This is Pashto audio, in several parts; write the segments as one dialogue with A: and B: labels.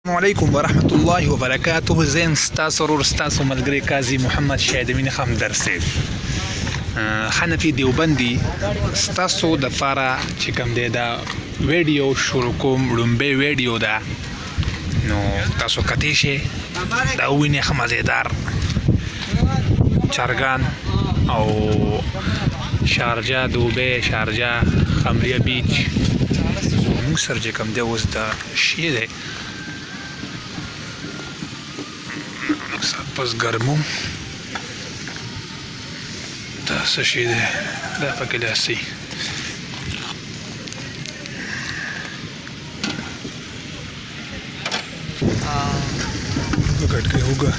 A: السلام علیکم ورحمت الله وبرکاته. زین ستاسو ورور ستاسو ملګری قاضي محمد شهید امین خان درسید حنفي دیوبندي ستاسو د فاره چې کوم دی دا ویډیو شروع کوم. لومبی ویډیو ده نو تاسو کتی شئ دا ووینئ ښه مزېدار چرګان او شارجه دوبۍ شارجه hamreya بیچ موږ سره چې کوم دی اوس دا شی دی پس ګرمو دا څه شی دی دا پکې داسې وګټ کې هوګه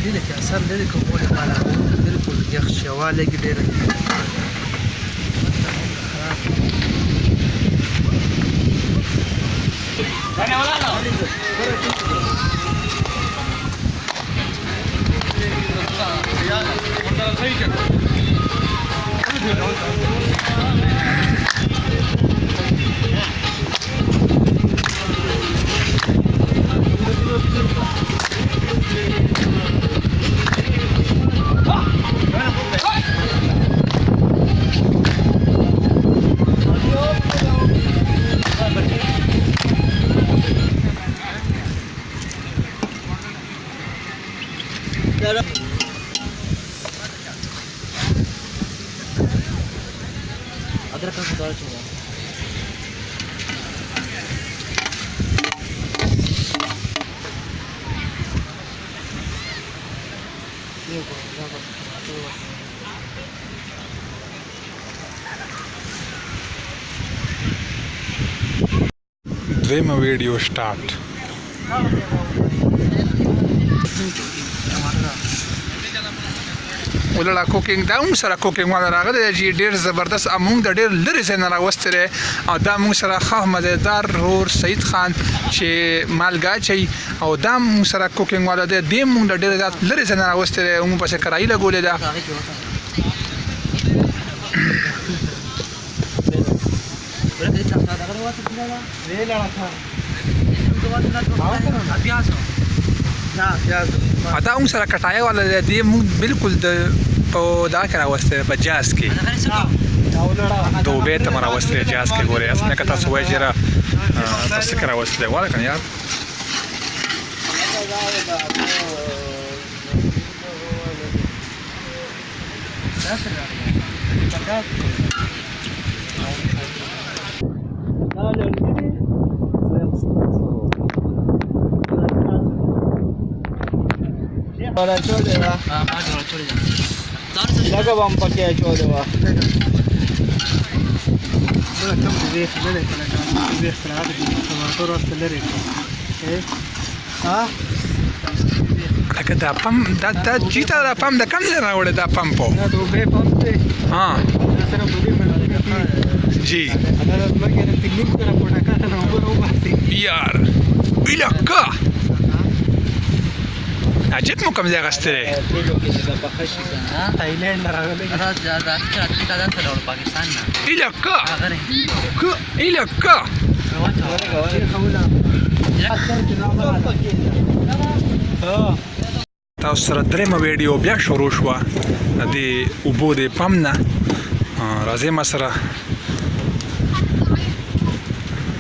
B: دې کې اثر لري کومه حاله بالکل یخ شواله کې ډېر अदरक का खुदार चाहिए
A: دویمه ویډیو سٹارټ. ولړه کوکینګ دا موږ سره کوکینګ والا راغلی دی چې ډېر زبردست موږ د ډېر لرې ځای نه راوستی دی او دا موږ سره ښه مزېدار رور سعید خان چې مالګه اچوي او دا موږ سره کوکینګ والا دی دې موږ د ډېر زیات لرې ځای نه راوستی دی موږ پسې کرایي لګولې ده دا موږ سره کټایه والا دی دې موږ بالکل د په دا کې راوستی دی په جاز کې دوبۍ ته مو راوستی دی جاز کې ګورئ اسنه که تاسو وایئ چې را تاسو کې راوستی دی واله که نه یار
B: والا چوله وا ما چوله لگا بام پکې چوله وا دا کوم دې خلل کله دې خلاص دي ټماټر واست لري ها
A: لکه دا پم دا جیتا دا پم د کوم ځای راوړی دا پم په
B: دا دوبۍ پم دی
A: ها
B: سره بوډي باندې
A: جی
B: انا لګي د پکنیک سره پټه کاته نو وباسي
A: یار الکا عجب مو کوم ځای غستی دی
B: تایلند راغلی
A: الکا الکا تاسو سره درېیمه ویډیو بیا شروع شوه د دې اوبو د پم نه راځئ ما سره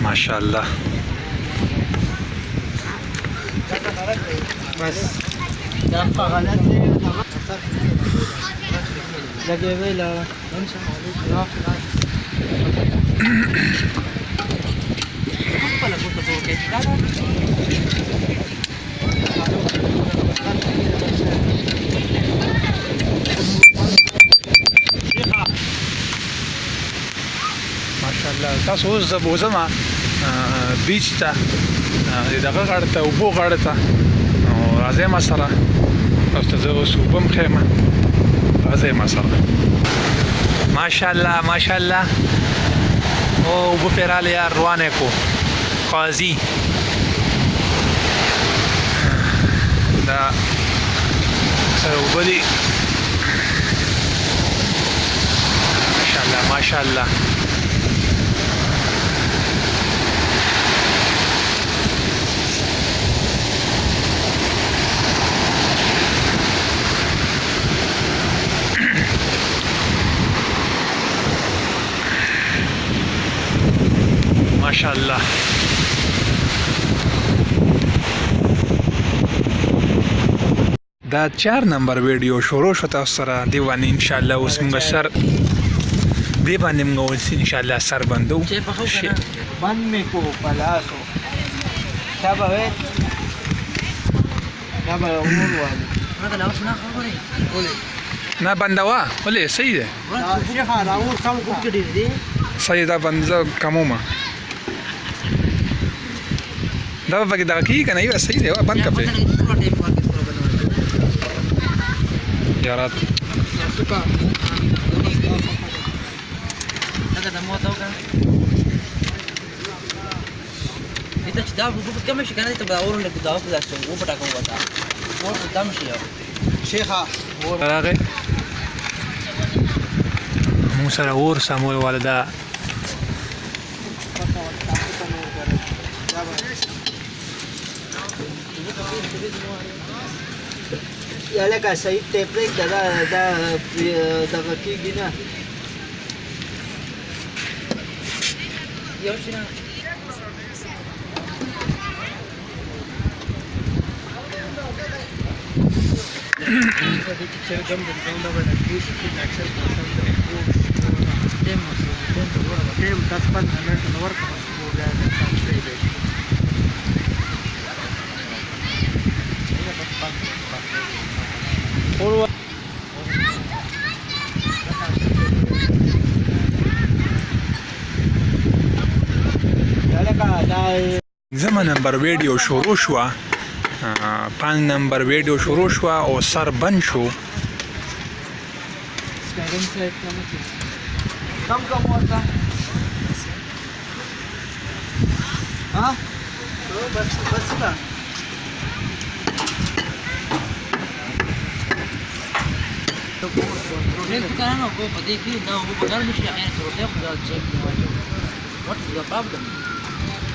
A: ماشاءالله
B: بس دا په غلط دی لګي ویلا
A: ماشاءالله تاسو اوس زه بوځم بیچ ته دغه غاړه ته اوبو غاړه ته راځئ ما سره تاسو ته زه اوس اوبه هم ښیم راځئ ما سره ماشاءالله ماشاءالله او اوبه پرې راغلې یار روان یې کو قاضي دا سره اوبه دي ماشاءالله ماشاءالله. ماشاءالله. دا 4 نمبر ویډیو شروع شو تاسو سره دی باندې ان شاء الله اوس موږ سر دی باندې موږ اوس ان شاء الله سر بندو
B: بند می کو پلاسو تابه اول والی
A: نه بندوا ولې صحیح ده
B: شیخه راول کم کو کړی دی
A: صحیح دا بند کموما دا پکې دا کی کنه یو صحیح دی بند کپې یارات
C: هذا دمو توكا انت تداو كم شي كانت تداور لك تداو في داشو مو بتاكم وتا مو تمشي
B: شیخه
A: راغی مو سره اور سمول والدا
B: یا لکه صحیح ټیپ دی دا دغه کېږي نه
C: یو شي نه
A: زما نمبر ویډیو شروع شو 5 نمبر ویډیو شروع شو او سر بند شو
B: کم ورته ها بس لا
C: كان هو بدي كده ده هو بدل مش يعني تروح خدال شيء what is the problem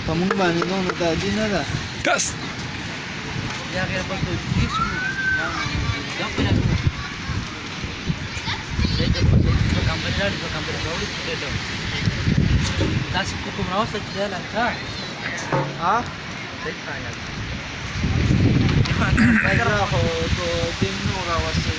B: کوم باندې نو دا دي نه ده
A: بس
C: يا غير بس كيس يا ده كده ده كاميرا دي كاميرا اوري كده ده كم راس كده لا
B: ها
C: صحيح يعني
B: دا خو دین نو راوځي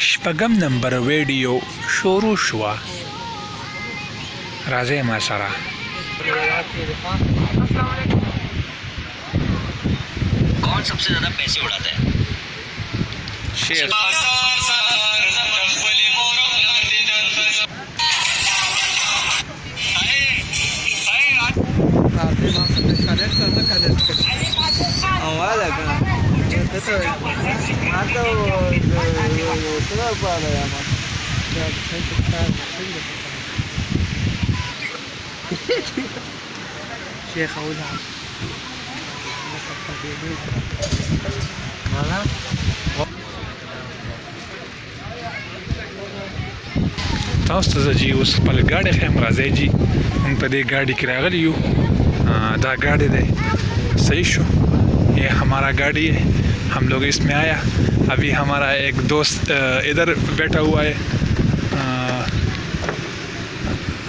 A: شپږم نمبر ویډیو شروع شو راځي ما سره
D: कौन सबसे ज्यादा पैसे उड़ाता है
A: शेर
B: اواله کنه ته ماته څه پاره یا ما دا څنګه شیخ اوله
A: تاسو ته جی اوس خپل ګاډي خیم راځي جی موږ په دې ګاډي کې راغلی یو دا गाड़ी है सही शो ये हमारा गाड़ी है हम लोग इसमें आया अभी हमारा एक दोस्त इधर बैठा हुआ है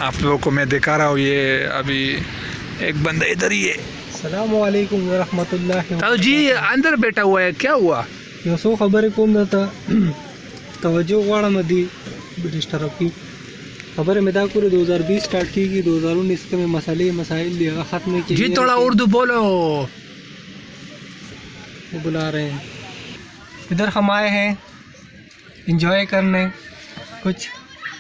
A: आप लोगों को मैं दिखा रहा हूँ ये अभी एक बंदा इधर ही है
B: السلام علیکم ورحمۃ اللہ
A: तो जी अंदर बैठा हुआ है क्या हुआ
B: یو څو خبرې کوم درته توجه غواړم دي ډسټرب کی خبر میں دا کورے 2020 سٹارٹ کی گئی 2019 کے میں مسائل بھی ختم کی
A: جی تھوڑا اردو بولو
B: وہ بلا رہے ہیں ادھر ہم آئے ہیں इंजॉय करने, कुछ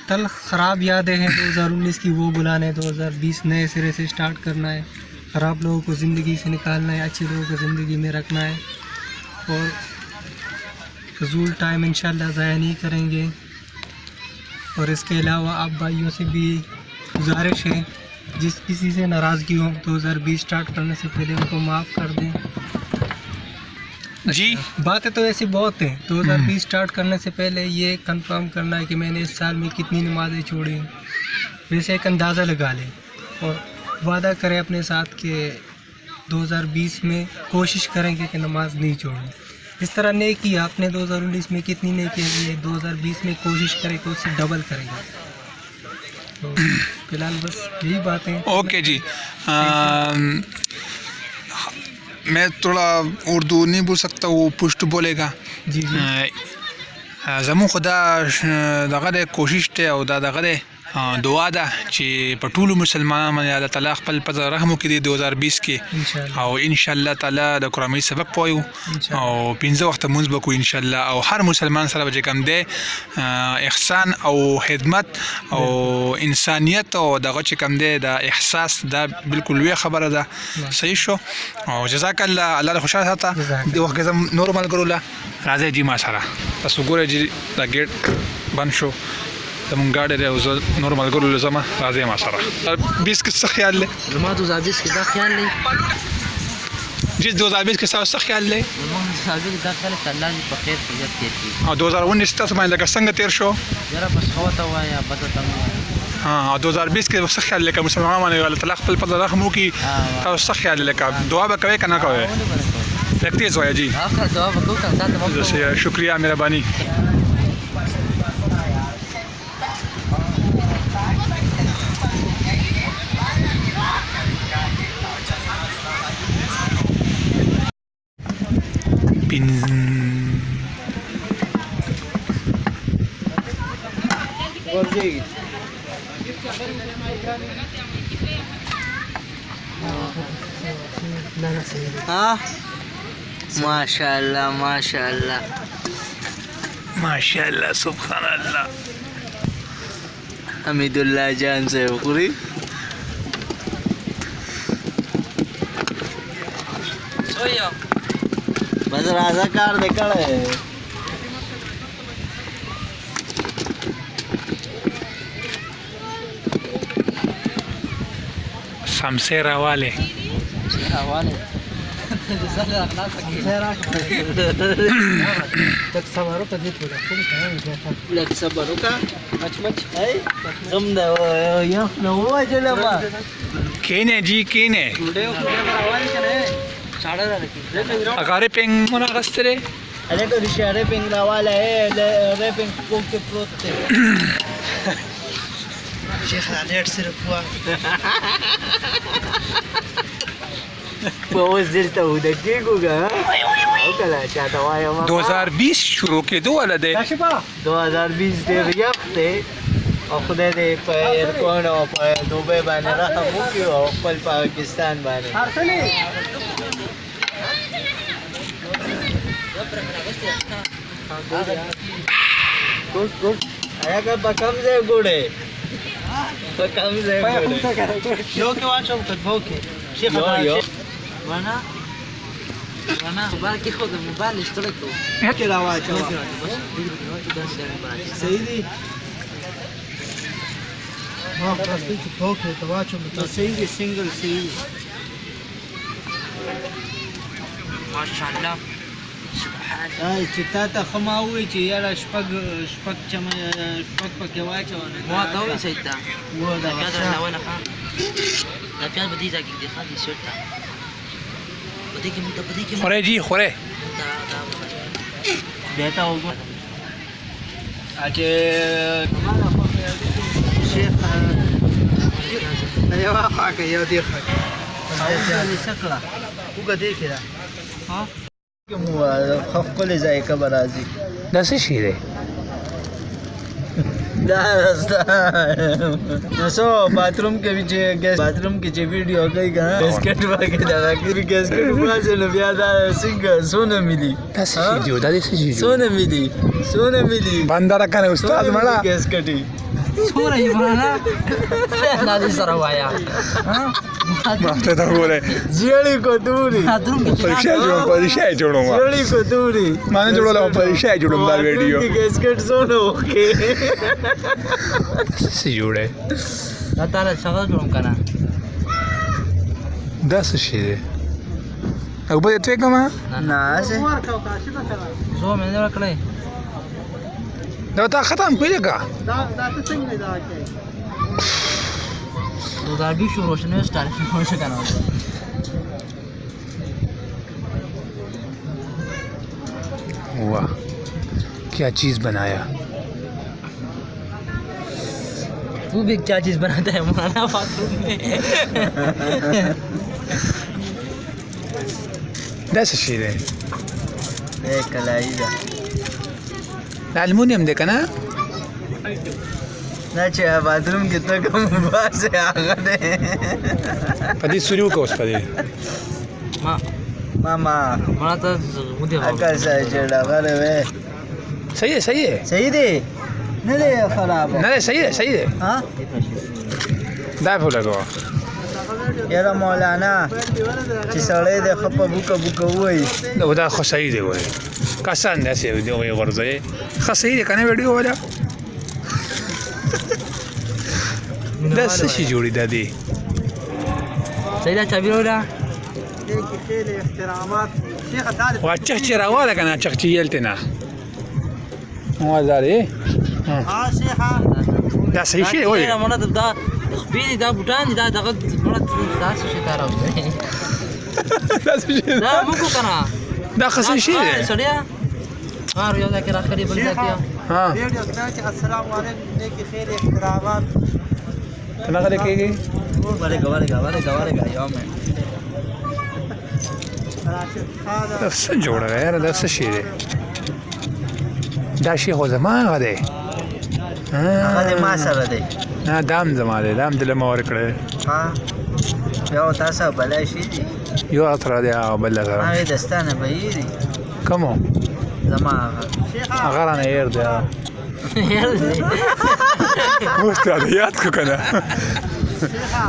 B: तल्ख ख़राब यादें हैं 2019 की वो बुलाने, 2020 नए सिरे से स्टार्ट करना है, ख़राब लोगों को ज़िंदगी से निकालना है, अच्छे लोगों को ज़िंदगी में रखना है और फ़ज़ूल टाइम इंशाल्लाह ज़ाया नहीं करेंगे। और इसके अलावा आप भाइयों से भी गुजारिश है, जिस किसी से नाराज़गी हो 2020 स्टार्ट करने से पहले उनको माफ़ कर दें।
A: जी
B: बातें तो ऐसी बहुत हैं, 2020 स्टार्ट करने से पहले ये कंफर्म करना है कि मैंने इस साल में कितनी नमाज़ें छोड़ी हैं, वैसे एक अंदाज़ा लगा लें और वादा करें अपने साथ कि 2020 में कोशिश करेंगे कि नमाज नहीं छोड़ें। इस तरह नेकी आपने 2019 में कितनी नेकी की है, 2020 में कोशिश करें कि उससे डबल करेंगे। तो फिलहाल बस यही बातें।
A: ओके जी, मैं थोड़ा उर्दू नहीं बोल सकता, वो पुष्ट बोलेगा।
B: जी जी
A: زمون خدا دغه کوشش ته او دا دغه دعا ده چې په ټولو مسلمانانو باندې الله تعالی خپل په رحم وکړي 2020 کې، او ان شاء الله تعالی د قرآني سبق پویو او 15 وخت مونږ وکړو ان شاء الله، او هر مسلمان سره به کوم دی احسان او خدمت او انسانیت او دغه چې کوم دی د احساس دا بالکل وی خبره ده. صحیح شو او جزاک الله، الله خوشاله ساته. د وخت زم نورمال ګروله راځي جی ما سره تاسو ګورئ جی دا ګیټ بند شو زمون ګاډی دی او زه نورمال ګروله زما راځي ما سره. 20 کې څه خیال دی؟
C: زما 2020 کې دا خیال دی
A: جی 2020 کې څه خیال دی؟
C: زما 2020 دا خیال چې الله دې په خیر خیریت تیر کړي.
A: او 2019 تاسو باندې لکه څنګه تیر شو؟
C: یاره بس ښه ورته ووایه بده ته مه وایه.
A: ها 2020 کې څه خیال لکه مسلمانانو باندې الله تعالی خپل په رحم وکړي، تاسو څه خیال لکه دعا به کوئ که نه کوئ؟ لږ تیز وایه جی.
C: آخر دعا به کوو که تا ته به کوو.
A: شکریہ مهرباني.
C: हाँ माशाल्लाह माशाल्लाह
A: माशाल्लाह सुभान अल्लाह.
C: हमीदुल्लाह जान से पूरी बस राजा कार देखा है.
A: समसेरा वाले केने जी केने अगारे पेंग मना गस्तरे
C: अरे तो रिश्ते पेंग वाला है रे पेंग को के प्रोते शेख रेट सिर्फ हुआ बहुत देर तक उधर देखूंगा. ओकला चाहता हूँ
A: 2020 शुरू के दो वाला दे
C: 2020 दे रियाफ्ते और खुदा दे पर कौन और दुबई बने रहा मुक्की और पल पाकिस्तान बने गुड गुड आया का बकम से गुड़े बकम से गुड़े यो के वाचो कद भोके शेख यो وانا بالك ياخذ الموبايل اشتركته كده واجه سيدي ما بلاستيك فوق تواچو سيدي سنجل سيدي ما شاء الله سبحان الله چتا خماوي چې یاره شپږ چم شپږ پکې واچو ما ته وې سيدا و دا دا ولا خان دا پیاز بدی ځکه دي خالي شرطه
A: خوره جی خوره
C: بیٹا ہوگا اچھے شیخ ایوہ خاکہ یو دیکھا سکلا اوگا دیکھے دا ہاں خف کلی زائی کبر آزی
A: دا سی شیره
C: دا راستا نسو باتروم کې چې ګیس باتروم کې چې ویډیو کوي کنه بسکټ واګه دا کې بسکټ واسه نو بیا دا څنګه سونه ملي
A: تاسو شي دیو دا څه شي
C: سونه ملي
A: بندر کنه استاد مړه
C: ګیس کټي
B: سوره یې برانا
C: نه دې سره وایا
A: ماته دا وره
C: زیړی کوتوري
A: پریشا جوړوم
C: زیړی کوتوري
A: مانه جوړوله پریشا جوړوم دا ویډیو
C: ګیس کټ سونه اوکے
A: څه جوړه
C: دا تعالی څنګه جوړم کنه
A: دا څه شي دی او به ته کومه
C: نه څه زه مې نه کړې
A: دا تا ختم کړی کا
B: دا ته څنګه دا کوي
C: तो गाड़ी शुरू रोशनी स्टार्ट हो से करना
A: वाह क्या चीज़ बनाया
C: तू भी क्या चीज़ बनाता है माना बाथरूम में
A: ده څه شي دی
C: कलाई दा
A: الومنیوم دی که نه
C: ना چې बाथरूम कितना कम बास है आगे दे
A: په دې سوري وکړه اوس په دې
C: मामा मला तर उद्या अकल सायचेडा बरे वे
A: صحیح دی
C: सही दे نه دی خراب
A: نه دی صحیح دی
C: ها
A: دا په لګو
C: یاره مولانا چې سړی د خپه بوکه وای
A: دا خو صحیح دی وای کسان داسې دی وای ورځي ښه صحیح دی کنه ویډیو ولا دا څه شي جوړی دا دی
C: صحیح دا چابي ولا
B: کې خیر احترامات شیخ تعالی
A: واچخ چې راواله کنه چخ چې یلته نه مو زاري
B: ها شیخ
A: دا صحیح شي وای
C: نه مونږ دا خپې دا بوتان دا دغه مونږ تاسو شي تار او
A: دا څه شي
C: دا موږ کنه
A: دا ښه شي دی
C: سړیا هر یو دا کې راکړي بل ځای
A: ها
B: ویډیو کې السلام علیکم کې خیر احترامات
A: څنګه غلې کېږي
C: ورګه یوم
B: راشد خان
A: دا څه جوړه ده یاره دا څه شي دی دا شي خو زما هغه دی
C: هغه د ما سره دی
A: نه دام زما دی دام دله ما ورکړی
C: ها یو تاسو بلای شي دي
A: یو اتر دی هغه بل سره
C: هغه دستانه به یې دي
A: کومو
C: زما
A: هغه رانه هېر دی اوس ته دې یاد کړو که نه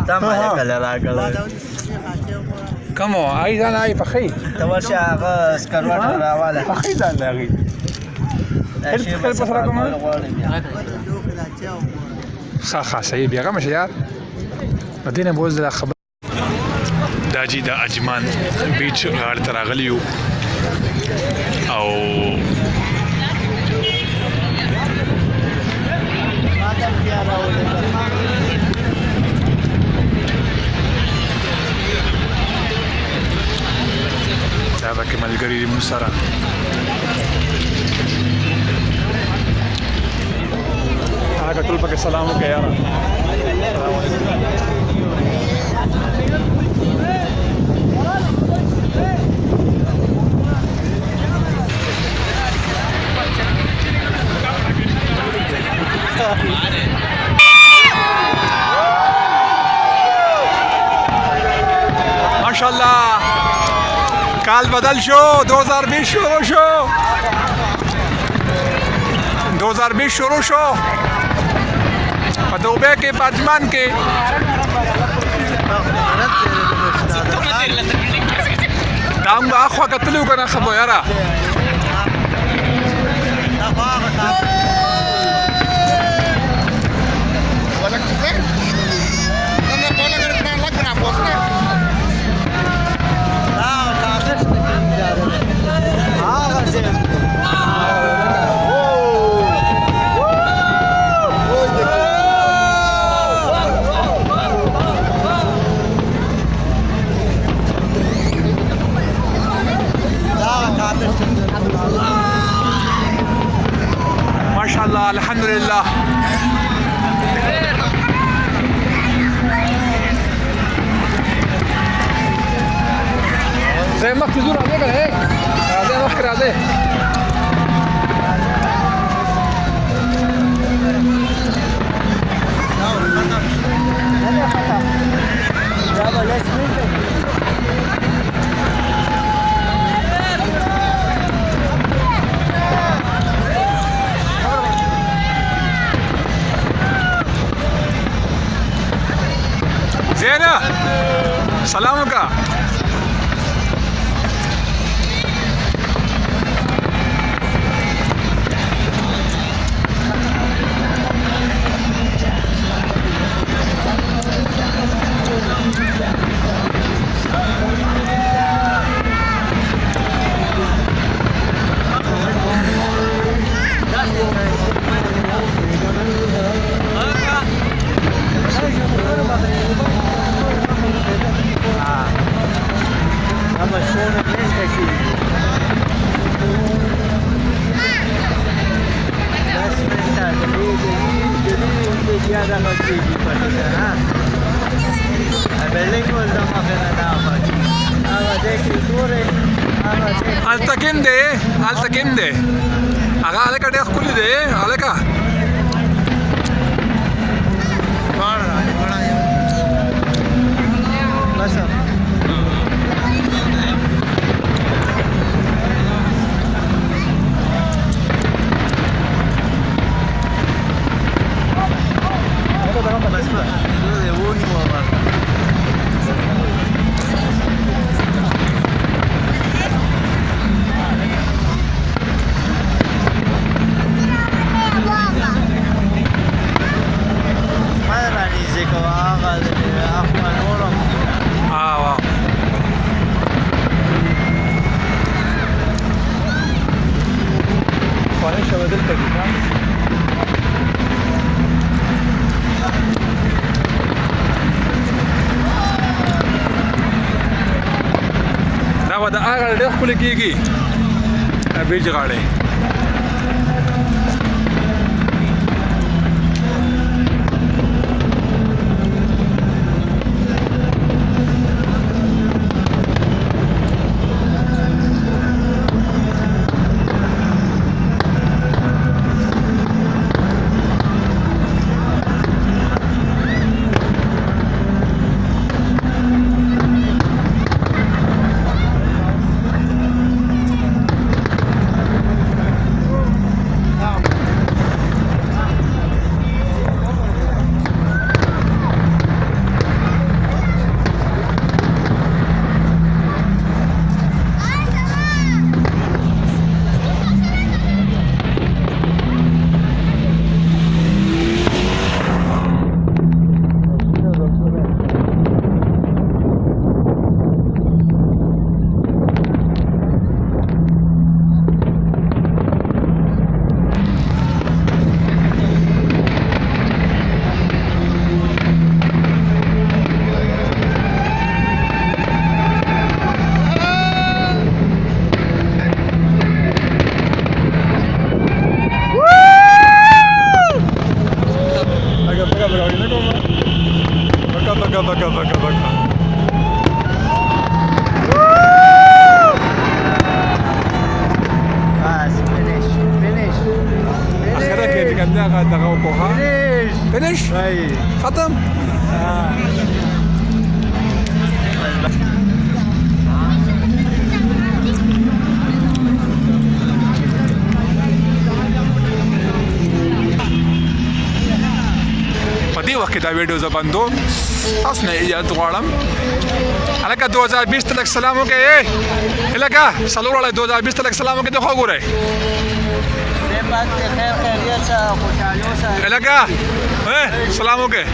C: تا ما کله راکړل
A: کومو هغې ځان هغې پخې
C: ته ورشه هغه سکروټ راواله
A: پخې ځان د هغې هېلپ په سره کومه ښه صحیح بېغمه شه یار نو دې نه به اوس د خبر دا جي د اجمان بیچ غاړې ته راغلي یو او دا پکې ملګري دي موږ سره هغه ټول پکې سلام وکړه یاره سلام علیکم ماشاءالله کال بدل شو 2020 شروع شو 2020 شروع شو په دوبه کې پاجمان کې دا موږ اخوا کتلو کنه خبر یاره ماشاءالله الحمد لله زي ما في زور عليك هيك راضي وخر راضي کنه سلام وکړه هلته کوم دی هغه هلکه ډېر ښکلي دی هلکه دا به د هغه ډېر ښکلي کېږي بیج غاړې فinish ختم په دې وخت کې دا ویډیو زه بندوم تاسو نه اجازه غواړم هلکه 2020 ته لږ سلام وکړئ هلکه څلور واړه 2020 ته لږ سلام وکړئ دخوا ګورئ هلکه سلام وکړئ